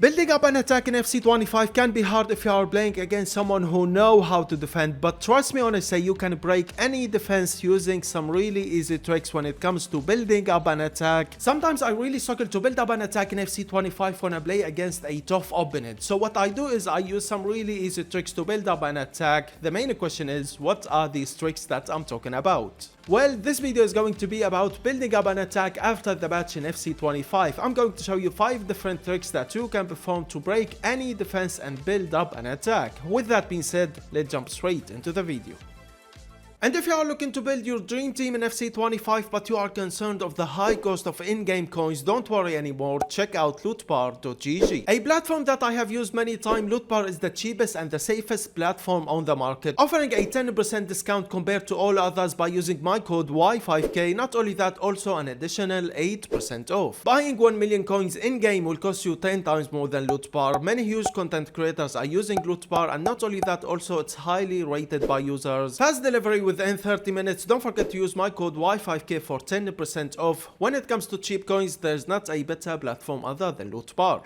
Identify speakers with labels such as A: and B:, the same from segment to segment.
A: Building up an attack in FC25 can be hard if you are playing against someone who know how to defend, but trust me when I say you can break any defense using some really easy tricks when it comes to building up an attack. Sometimes I really struggle to build up an attack in FC25 when I play against a tough opponent, so what I do is I use some really easy tricks to build up an attack. The main question is, what are these tricks that I'm talking about? Well, this video is going to be about building up an attack after the patch in FC25. I'm going to show you 5 different tricks that you can perform to break any defense and build up an attack. With that being said, let's jump straight into the video. And if you are looking to build your dream team in FC25 but you are concerned of the high cost of in-game coins, don't worry anymore, check out lootbar.gg. A platform that I have used many times. Lootbar is the cheapest and the safest platform on the market, offering a 10% discount compared to all others by using my code Y5K. Not only that, also an additional 8% off. Buying 1 million coins in-game will cost you 10 times more than Lootbar. Many huge content creators are using Lootbar, and not only that, also it's highly rated by users. Fast delivery within 30 minutes. Don't forget to use my code Y5K for 10% off. When it comes to cheap coins, there's not a better platform other than Lootbar.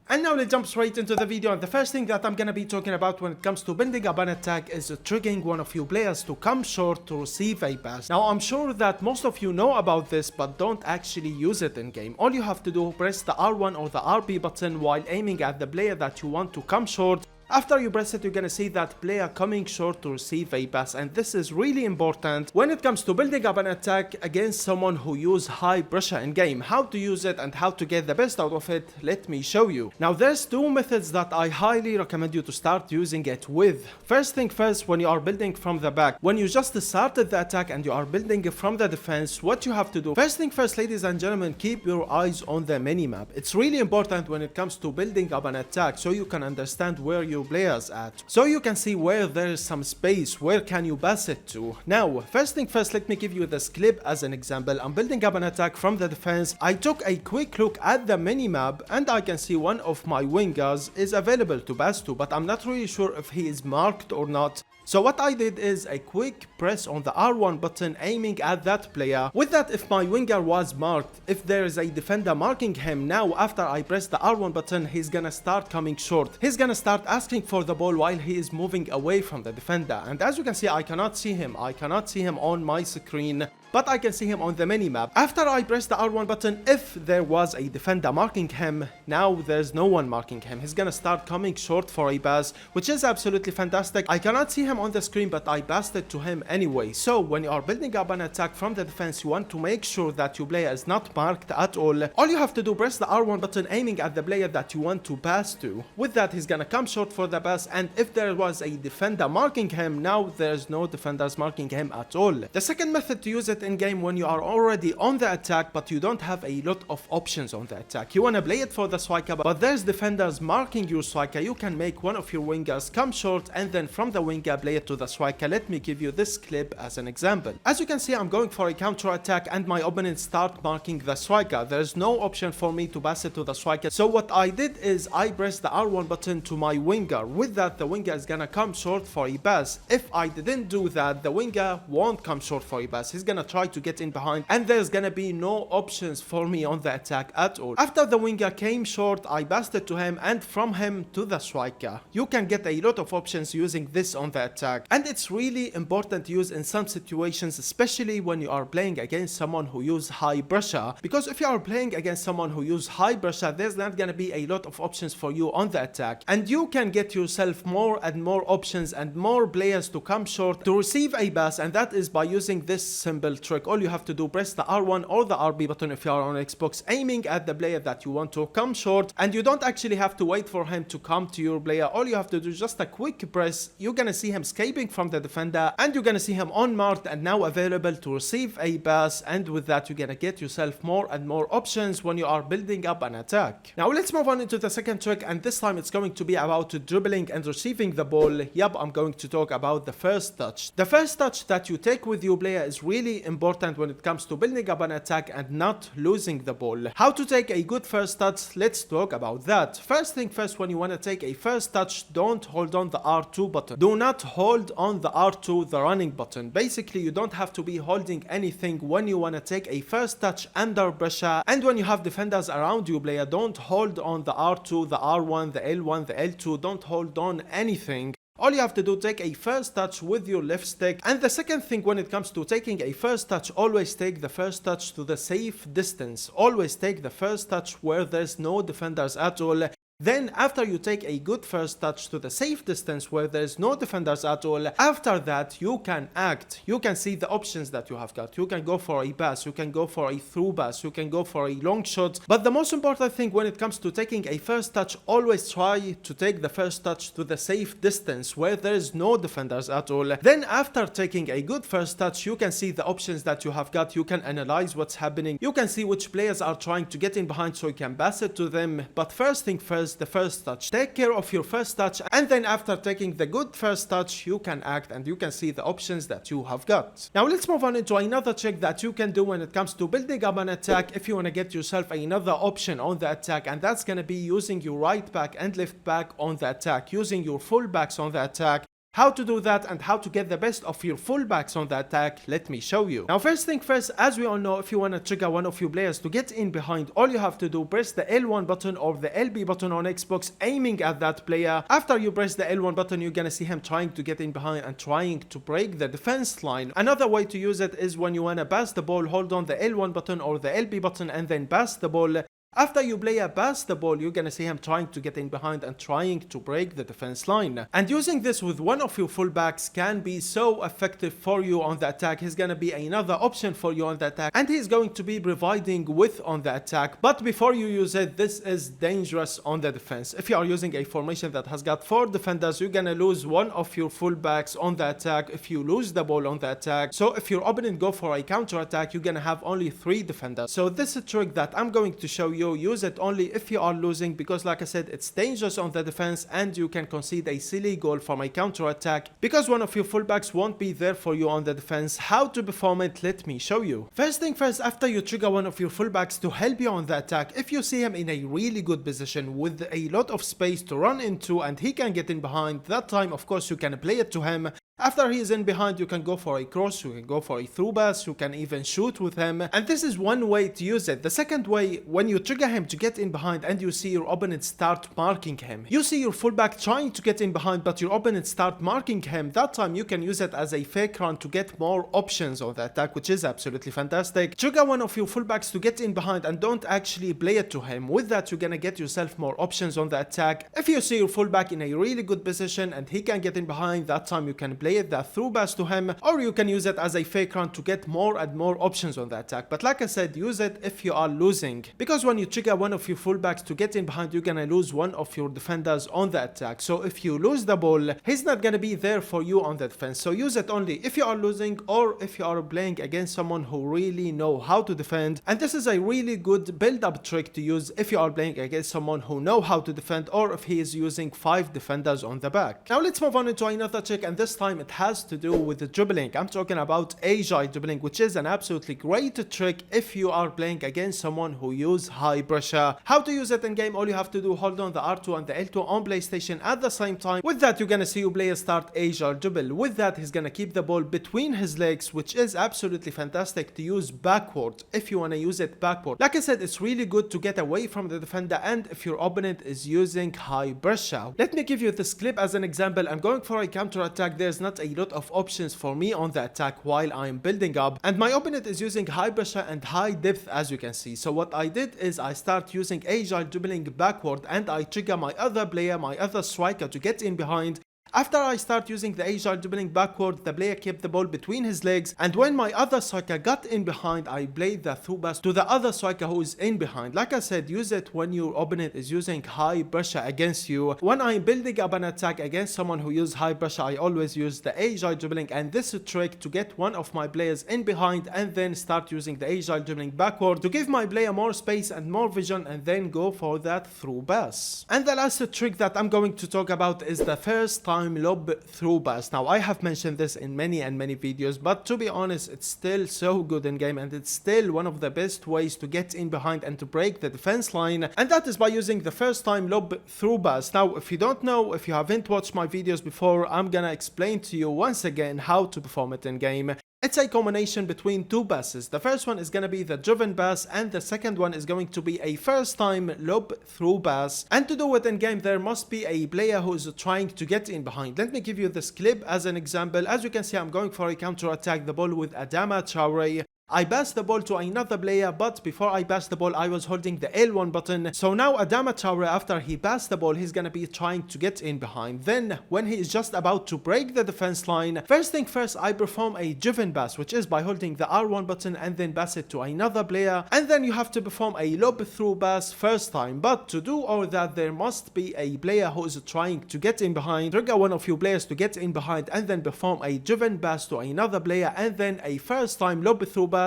A: And now let's jump straight into the video, and the first thing that I'm gonna be talking about when it comes to building up an attack is triggering one of your players to come short to receive a pass. Now I'm sure that most of you know about this but don't actually use it in game. All you have to do, press the R1 or the RB button while aiming at the player that you want to come short. After you press it, you're gonna see that player coming short to receive a pass, and this is really important when it comes to building up an attack against someone who use high pressure in game. How to use it and how to get the best out of it, let me show you. Now there's 2 methods that I highly recommend you to start using it with. First thing first, when you are building from the back, when you just started the attack and you are building from the defense, what you have to do, first thing first, ladies and gentlemen, keep your eyes on the minimap. It's really important when it comes to building up an attack so you can understand where you players at, so you can see where there is some space, where can you pass it to. Now first thing first, let me give you this clip as an example. I'm building up an attack from the defense. I took a quick look at the minimap and I can see one of my wingers is available to pass to, but I'm not really sure if he is marked or not. So what I did is a quick press on the R1 button aiming at that player. With that, if my winger was marked, if there is a defender marking him, now after I press the R1 button, he's gonna start coming short. He's gonna start asking for the ball while he is moving away from the defender. And as you can see, I cannot see him. I cannot see him on my screen, but I can see him on the minimap. After I press the R1 button, if there was a defender marking him, now there's no one marking him. He's gonna start coming short for a pass, which is absolutely fantastic. I cannot see him on the screen, but I passed it to him anyway. So when you are building up an attack from the defense, you want to make sure that your player is not marked at all. All you have to do, press the R1 button aiming at the player that you want to pass to. With that, he's gonna come short for the pass, and if there was a defender marking him, now there's no defenders marking him at all. The second method to use it in game, when you are already on the attack but you don't have a lot of options on the attack, you want to play it for the striker but there's defenders marking your striker, you can make one of your wingers come short and then from the winger play it to the striker. Let me give you this clip as an example. As you can see, I'm going for a counter attack and my opponent start marking the striker. There's no option for me to pass it to the striker, so what I did is I pressed the R1 button to my winger. With that, the winger is gonna come short for a pass. If I didn't do that, the winger won't come short for a pass. He's gonna try to get in behind and there's gonna be no options for me on the attack at all. After the winger came short, I passed it to him and from him to the striker. You can get a lot of options using this on the attack, and it's really important to use in some situations, especially when you are playing against someone who use high pressure, because if you are playing against someone who use high pressure, there's not gonna be a lot of options for you on the attack, and you can get yourself more and more options and more players to come short to receive a pass, and that is by using this simple trick. All you have to do, press the R1 or the RB button if you are on Xbox, aiming at the player that you want to come short, and you don't actually have to wait for him to come to your player. All you have to do is just a quick press. You're gonna see him escaping from the defender and you're gonna see him unmarked and now available to receive a pass, and with that you're gonna get yourself more and more options when you are building up an attack. Now let's move on into the second trick, and this time it's going to be about dribbling and receiving the ball. Yep, I'm going to talk about the first touch. The first touch that you take with your player is really important when it comes to building up an attack and not losing the ball. How to take a good first touch? Let's talk about that. First thing first, when you want to take a first touch, don't hold on the R2 button. Do not hold on the R2, the running button. Basically, you don't have to be holding anything when you want to take a first touch under pressure. And when you have defenders around you, player, don't hold on the R2, the R1, the L1, the L2. Don't hold on anything. All you have to do, take a first touch with your left stick. And the second thing when it comes to taking a first touch, always take the first touch to the safe distance. Always take the first touch where there's no defenders at all. Then after you take a good first touch to the safe distance where there's no defenders at all, after that you can act. You can see the options that you have got. You can go for a pass, you can go for a through pass, you can go for a long shot. But the most important thing when it comes to taking a first touch, always try to take the first touch to the safe distance where there's no defenders at all. Then after taking a good first touch, you can see the options that you have got. You can analyze what's happening. You can see which players are trying to get in behind so you can pass it to them. But first thing first, the first touch. Take care of your first touch, and then after taking the good first touch, you can act and you can see the options that you have got. Now let's move on into another trick that you can do when it comes to building up an attack if you want to get yourself another option on the attack, and that's going to be using your right back and left back on the attack, using your fullbacks on the attack. How to do that and how to get the best of your fullbacks on the attack, let me show you. Now first thing first, as we all know, if you want to trigger one of your players to get in behind, all you have to do, press the L1 button or the LB button on Xbox, aiming at that player. After you press the L1 button, you're gonna see him trying to get in behind and trying to break the defense line. Another way to use it is when you want to pass the ball, hold on the L1 button or the LB button and then pass the ball. After you player pass the ball, you're gonna see him trying to get in behind and trying to break the defense line. And using this with one of your fullbacks can be so effective for you on the attack. He's gonna be another option for you on the attack, and he's going to be providing width on the attack. But before you use it, this is dangerous on the defense. If you are using a formation that has got 4 defenders, you're gonna lose one of your fullbacks on the attack if you lose the ball on the attack. So if your opponent go for a counter attack, you're gonna have only 3 defenders. So this is a trick that I'm going to show you. Use it only if you are losing, because like I said, it's dangerous on the defense and you can concede a silly goal from a counter attack because one of your fullbacks won't be there for you on the defense. How to perform it, let me show you. First thing first, after you trigger one of your fullbacks to help you on the attack, if you see him in a really good position with a lot of space to run into and he can get in behind, that time of course you can play it to him. After he is in behind, you can go for a cross, you can go for a through pass, you can even shoot with him. And this is one way to use it. The second way, when you trigger him to get in behind and you see your opponent start marking him. You see your fullback trying to get in behind, but your opponent start marking him. That time you can use it as a fake run to get more options on the attack, which is absolutely fantastic. Trigger one of your fullbacks to get in behind and don't actually play it to him. With that, you're gonna get yourself more options on the attack. If you see your fullback in a really good position and he can get in behind, that time you can play it that through pass to him, or you can use it as a fake run to get more and more options on the attack. But like I said, use it if you are losing, because when you trigger one of your fullbacks to get in behind, you're gonna lose one of your defenders on the attack. So if you lose the ball, he's not gonna be there for you on the defense. So use it only if you are losing or if you are playing against someone who really know how to defend. And this is a really good build-up trick to use if you are playing against someone who know how to defend, or if he is using 5 defenders on the back. Now let's move on into another trick, and this time it has to do with the dribbling. I'm talking about Agile Dribbling, which is an absolutely great trick if you are playing against someone who use high pressure. How to use it in game? All you have to do, hold on the R2 and the L2 on PlayStation at the same time. With that, you're gonna see your player start Agile Dribble. With that, he's gonna keep the ball between his legs, which is absolutely fantastic to use backward if you wanna use it backward. Like I said, it's really good to get away from the defender and if your opponent is using high pressure. Let me give you this clip as an example. I'm going for a counter attack. There's not a lot of options for me on the attack while I'm building up, and my opponent is using high pressure and high depth, as you can see. So what I did is I start using Agile Dribbling backward, and I trigger my other player, my other striker, to get in behind. After I start using the Agile Dribbling backward, the player kept the ball between his legs, and when my other striker got in behind, I played the through pass to the other striker who is in behind. Like I said, use it when your opponent is using high pressure against you. When I'm building up an attack against someone who uses high pressure, I always use the Agile Dribbling, and this trick to get one of my players in behind and then start using the Agile Dribbling backward to give my player more space and more vision, and then go for that through pass. And the last trick that I'm going to talk about is the first time time lob through pass. Now I have mentioned this in many videos, but to be honest, it's still so good in game, and it's still one of the best ways to get in behind and to break the defense line, and that is by using the first time lob through pass. Now if you don't know, if you haven't watched my videos before, I'm gonna explain to you once again how to perform it in game. It's a combination between two passes. The first one is going to be the driven pass, and the second one is going to be a first time lob through pass. And to do it in game, there must be a player who is trying to get in behind. Let me give you this clip as an example. As you can see, I'm going for a counter attack the ball with Adama Traore. I passed the ball to another player, but before I passed the ball, I was holding the L1 button. So now Adama Traore, after he passed the ball, he's gonna be trying to get in behind. Then, when he is just about to break the defense line, first thing first, I perform a driven pass, which is by holding the R1 button and then pass it to another player. And then you have to perform a lob through pass first time. But to do all that, there must be a player who is trying to get in behind. Trigger one of your players to get in behind and then perform a driven pass to another player and then a first time lob through pass,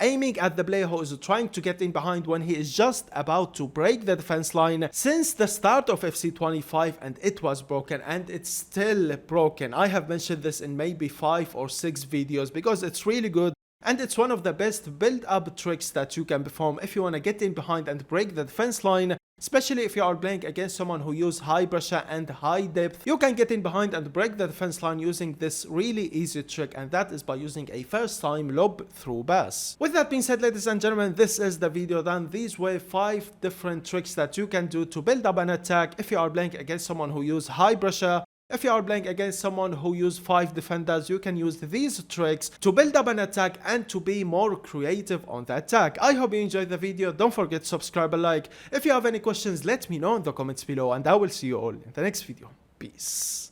A: aiming at the player who is trying to get in behind when he is just about to break the defense line. Since the start of FC25, and it was broken, and it's still broken. I have mentioned this in maybe 5 or 6 videos because it's really good. And it's one of the best build-up tricks that you can perform if you want to get in behind and break the defense line. Especially if you are playing against someone who uses high pressure and high depth, you can get in behind and break the defense line using this really easy trick, and that is by using a first time lob through pass. With that being said, ladies and gentlemen, this is the video done. These were 5 different tricks that you can do to build up an attack if you are playing against someone who uses high pressure. If you are playing against someone who uses 5 defenders, you can use these tricks to build up an attack and to be more creative on the attack. I hope you enjoyed the video. Don't forget to subscribe and like. If you have any questions, let me know in the comments below, and I will see you all in the next video. Peace.